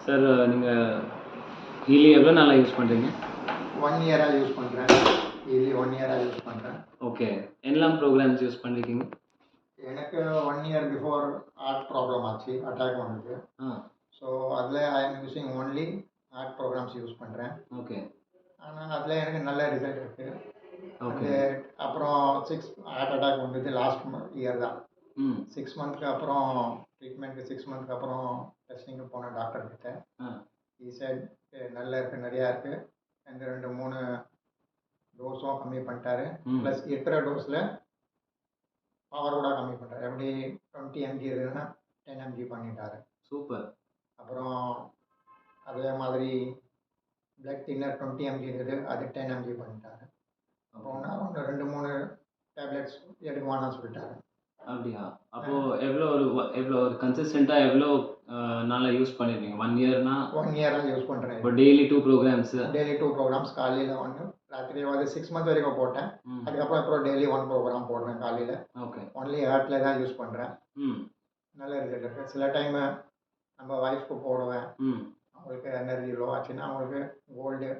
Sir நீங்கள் Healy எவ்வளோ நாளாக யூஸ் பண்ணுறீங்க? 1 இயராக யூஸ் பண்ணுறேன். ஹீலி 1 இயராக யூஸ் பண்ணுறேன். ஓகே. என்னெல்லாம் ப்ரோக்ராம்ஸ் யூஸ் பண்ணியிருக்கீங்க? எனக்கு 1 இயர் பிஃபோர் ஹார்ட் ப்ராப்ளம் ஆச்சு, அட்டாக் வந்தது. ஸோ அதில் I am using only heart programs use பண்ணுறேன். ஓகே. ஆனால் அதில் எனக்கு நல்ல ரிசல்ட் இருக்குது. ஓகே. அப்புறம் ஹார்ட் அட்டாக் வந்தது லாஸ்ட் இயர் தான். 6 மந்த்க்கு அப்புறம் ட்ரீட்மெண்ட்டுக்கு 6 மந்த்க்கு அப்புறம் டெஸ்டிங்கு போனேன் டாக்டர் கிட்ட. ஈசைட் நல்லா இருக்குது, நிறையா இருக்குது. 2-3 டோஸும் கம்மி பண்ணிட்டாரு. ப்ளஸ் இருக்கிற டோஸில் பவர் கூட கம்மி பண்ணிட்டாரு. எப்படி 20 mg இருக்குதுன்னா 10 mg பண்ணிட்டாரு. சூப்பர். அப்புறம் அதே மாதிரி பிளட் தின்னர் 20 mg இருக்குது, அது 10 mg பண்ணிட்டாரு. அப்புறம் நான் 2-3 டேப்லெட்ஸ் எடுக்குவான்னு சொல்லிட்டாரு. அப்படியா? அப்போது எவ்வளோ ஒரு கன்சிஸ்டண்ட்டாக எவ்வளோ நாளாக யூஸ் பண்ணியிருக்கீங்க? 1 இயர்னா? 1 இயராக யூஸ் பண்ணுறேன். இப்போ டெய்லி 2 ப்ரோக்ராம்ஸு? Daily 2 programs. காலையில் 1, ராத்திரி 6 மந்த் வரைக்கும் போட்டேன். அதுக்கப்புறம் டெய்லி 1 ப்ரோக்ராம் போடுறேன் காலையில். ஓகே. ஒன்லி ஹார்ட்டில் தான் யூஸ் பண்ணுறேன். நல்ல ரிசல்ட் இருக்குது. சில டைமு நம்ம ஒய்ஃப்க்கு போடுவேன். அவங்களுக்கு எனர்ஜி லோ ஆச்சுன்னா அவங்களுக்கு கோல்டு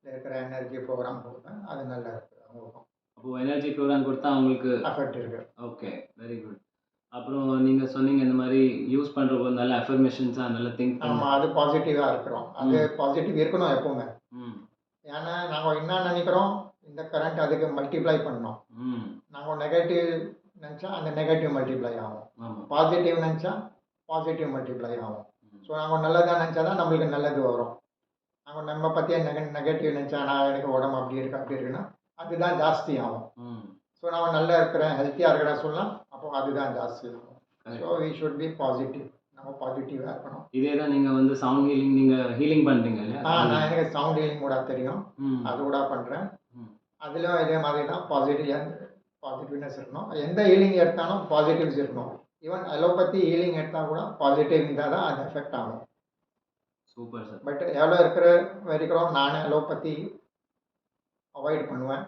இருக்கிற எனர்ஜி ப்ரோக்ராம் கொடுப்பேன். அது நல்லா இருக்குது அவங்களுக்கும். அப்போது எனர்ஜி ப்ரோக்ராம் கொடுத்தா அவங்களுக்கு எஃபெக்ட் இருக்குது. Okay, very good. அப்புறம் நீங்கள் சொன்னீங்க இந்த மாதிரி யூஸ் பண்ணுறப்போ நல்ல அஃபர்மேஷன்ஸாக நல்ல திங்க். ஆமாம், அது பாசிட்டிவாக இருக்கிறோம். அது பாசிட்டிவ் இருக்கணும் எப்போவுமே. ஏன்னா நாங்கள் என்ன நினைக்கிறோம், இந்த கரண்ட் அதுக்கு மல்டிப்ளை பண்ணோம். நாங்கள் நெகட்டிவ் நினச்சா அந்த நெகட்டிவ் மல்டிப்ளை ஆகும். பாசிட்டிவ் நினச்சா பாசிட்டிவ் மல்டிப்ளை ஆகும். ஸோ நாங்கள் நல்லதாக நினச்சா தான் நம்மளுக்கு நல்லது வரும். நாங்கள் நம்ம பற்றியே நெகட்டிவ் நினச்சா நான் எனக்கு உடம்பு அப்படி இருக்கு அப்படி இருக்குன்னா அதுதான் ஜாஸ்தி ஆகும். ஸோ நான் நல்லா இருக்கிறேன், ஹெல்த்தியாக இருக்கிறேன் சொல்லலாம், அப்போ அதுதான் ஜாஸ்தி ஆகும். So we should be positive. நம்ம பாசிட்டிவாக இருக்கணும். இதே தான் நீங்கள் வந்து சவுண்ட் ஹீலிங் நீங்கள் ஹீலிங் பண்ணுறீங்க இல்லையா? நான் எனக்கு சவுண்ட் ஹீலிங் கூட தெரியும், அது கூட பண்ணுறேன். அதுலேயும் இதே மாதிரி தான் பாசிட்டிவ்னஸ் இருக்கணும். எந்த ஹீலிங் எடுத்தாலும் பாசிட்டிவ்ஸ் இருக்கணும். ஈவன் அலோபதி ஹீலிங் எடுத்தால் கூட பாசிட்டிவ் இருந்தால் தான் அது எஃபெக்ட் ஆகும். Super sir. பட் எவ்வளோ வரைக்கும் நானே அலோபதி அவாய்ட் பண்ணுவேன்.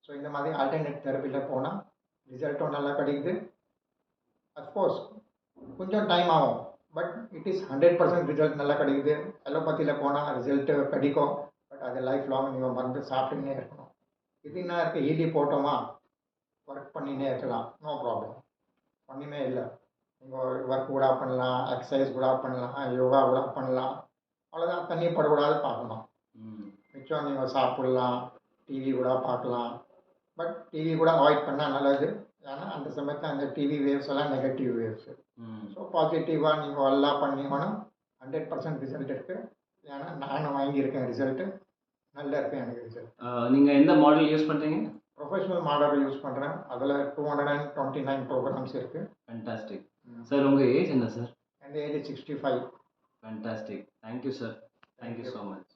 ஸோ இந்த மாதிரி ஆல்டர்னேட் தெரப்பியில் போனால் ரிசல்ட்டும் நல்லா கிடைக்குது. அஃப்கோர்ஸ் கொஞ்சம் டைம் ஆகும், பட் இட் இஸ் 100% ரிசல்ட் நல்லா கிடைக்குது. அலோபதியில் போனால் ரிசல்ட்டு கிடைக்கும், பட் அது லைஃப் லாங் நீங்கள் மருந்து சாப்பிட்டுன்னே இருக்கணும். இது என்ன இருக்குது, ஹீலி போட்டோமா ஒர்க் பண்ணினே இருக்கலாம், நோ ப்ராப்ளம். ஒன்றுமே இல்லை. நீங்கள் ஒர்க் கூட பண்ணலாம், எக்ஸசைஸ் கூட பண்ணலாம், யோகா கூட பண்ணலாம். அவ்வளோதான், தண்ணி படக்கூடாது பார்க்கணும். மிச்சம் நீங்கள் சாப்பிட்லாம், டிவி கூட பார்க்கலாம். பட் டிவி கூட அவாய்ட் பண்ணால் நல்லது. ஏன்னா அந்த சமயத்தில் அந்த டிவி வேவ்ஸ் எல்லாம் நெகட்டிவ் வேவ்ஸு. ஸோ பாசிட்டிவாக நீங்கள் எல்லாம் பண்ணிங்கன்னா 100% ரிசல்ட் இருக்குது. ஏன்னா நானும் வாங்கியிருக்கேன் ரிசல்ட்டு, நல்லா இருக்குது எனக்கு ரிசல்ட். நீங்கள் எந்த மாடல் யூஸ் பண்ணுறீங்க? ப்ரொஃபஷனல் மாடல் யூஸ் பண்ணுறேன். அதில் 229 ப்ரோக்ராம்ஸ் இருக்குது. ஃபேண்டாஸ்டிக். சார் உங்கள் ஏஜ் என்ன சார்? என் age 65. Fantastic. Thank you sir. Thank you so much.